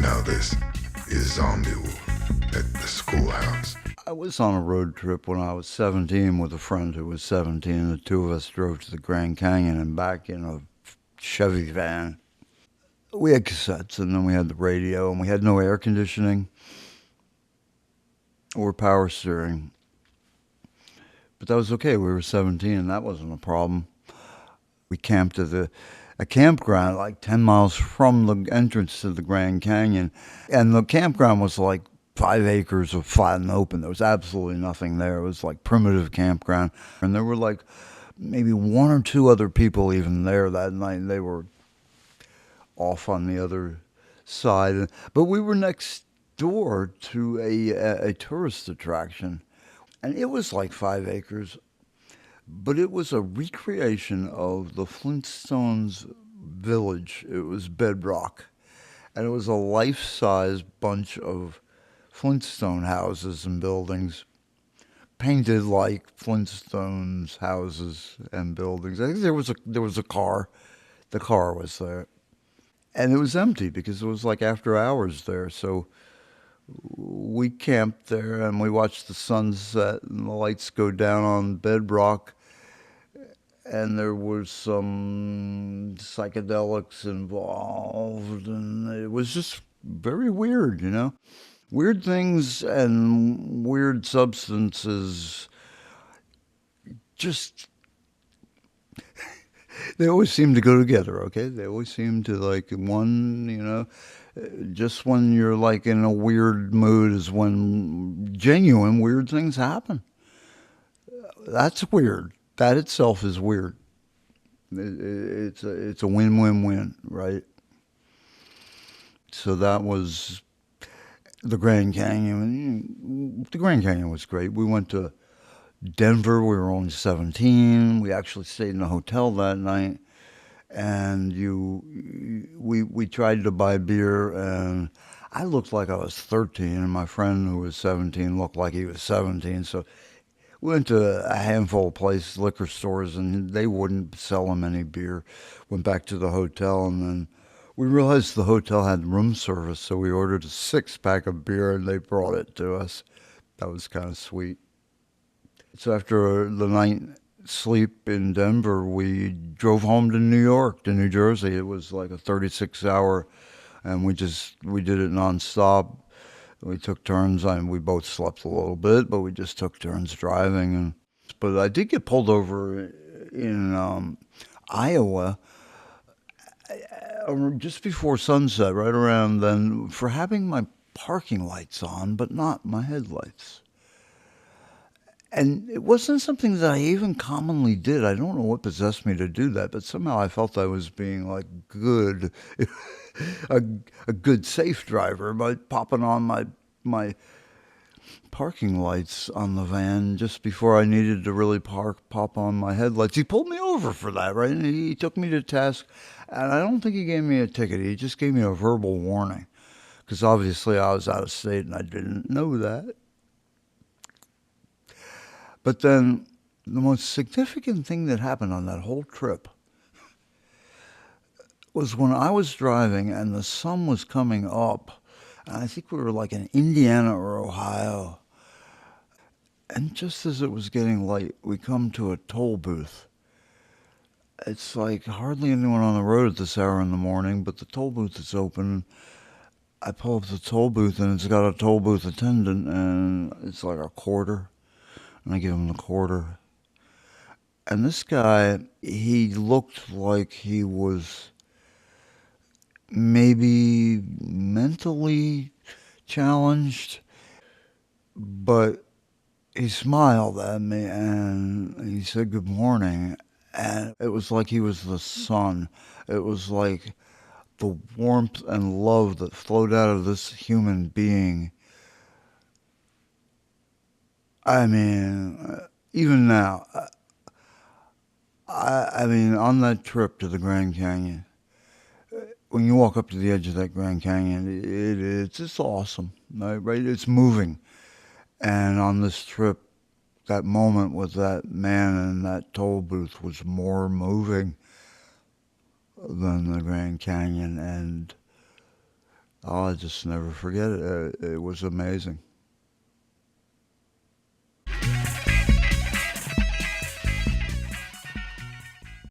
Now this is Zombie Woof at the schoolhouse. I was on a road trip when I was 17 with a friend who was 17. The two of us drove to the Grand Canyon and back in a Chevy van. We had cassettes and then we had the radio and we had no air conditioning or power steering. But that was okay. We were 17 and that wasn't a problem. We camped at a campground like 10 miles from the entrance to the Grand Canyon. And the campground was like 5 acres of flat and open. There was absolutely nothing there. It was like primitive campground. And there were like maybe one or two other people even there that night. They were off on the other side. But we were next door to a tourist attraction. And it was like 5 acres. But it was a recreation of the Flintstones village. It was bedrock. And it was a life-size bunch of Flintstone houses and buildings, painted like Flintstones houses and buildings. I think there was a car. The car was there. And it was empty because it was like after hours there. So we camped there and we watched the sunset and the lights go down on bedrock. And there was some psychedelics involved, and it was just very weird, you know? Weird things and weird substances just, they always seem to go together, okay? They always seem to, like, one, you know, just when you're, like, in a weird mood is when genuine weird things happen. That's weird. That itself is weird. It's a win-win-win, right? So that was the Grand Canyon. The Grand Canyon was great. We went to Denver. We were only 17. We actually stayed in a hotel that night, and we tried to buy beer, and I looked like I was 13, and my friend who was 17 looked like he was 17. So we went to a handful of places, liquor stores, and they wouldn't sell them any beer. Went back to the hotel, and then we realized the hotel had room service, so we ordered a 6-pack of beer, and they brought it to us. That was kind of sweet. So after the night sleep in Denver, we drove home to New York, to New Jersey. It was like a 36-hour, and we did it nonstop. We took turns. We both slept a little bit, but we just took turns driving. But I did get pulled over in Iowa just before sunset, right around then, for having my parking lights on, but not my headlights. And it wasn't something that I even commonly did. I don't know what possessed me to do that, but somehow I felt I was being like good, a good safe driver by popping on my parking lights on the van just before I needed to really pop on my headlights. He pulled me over for that, right? And he took me to task, and I don't think he gave me a ticket. He just gave me a verbal warning because obviously I was out of state and I didn't know that. But then the most significant thing that happened on that whole trip was when I was driving and the sun was coming up, and I think we were like in Indiana or Ohio. And just as it was getting light, we come to a toll booth. It's like hardly anyone on the road at this hour in the morning, but the toll booth is open. I pull up the toll booth and it's got a toll booth attendant, and it's like a quarter. And I give him the quarter. And this guy, he looked like he was maybe mentally challenged, but he smiled at me and he said good morning. And it was like he was the sun. It was like the warmth and love that flowed out of this human being. I mean, even now, I mean, on that trip to the Grand Canyon, when you walk up to the edge of that Grand Canyon, it's just awesome, right? It's moving. And on this trip, that moment with that man in that toll booth was more moving than the Grand Canyon. And Oh, I just never forget it. It was amazing.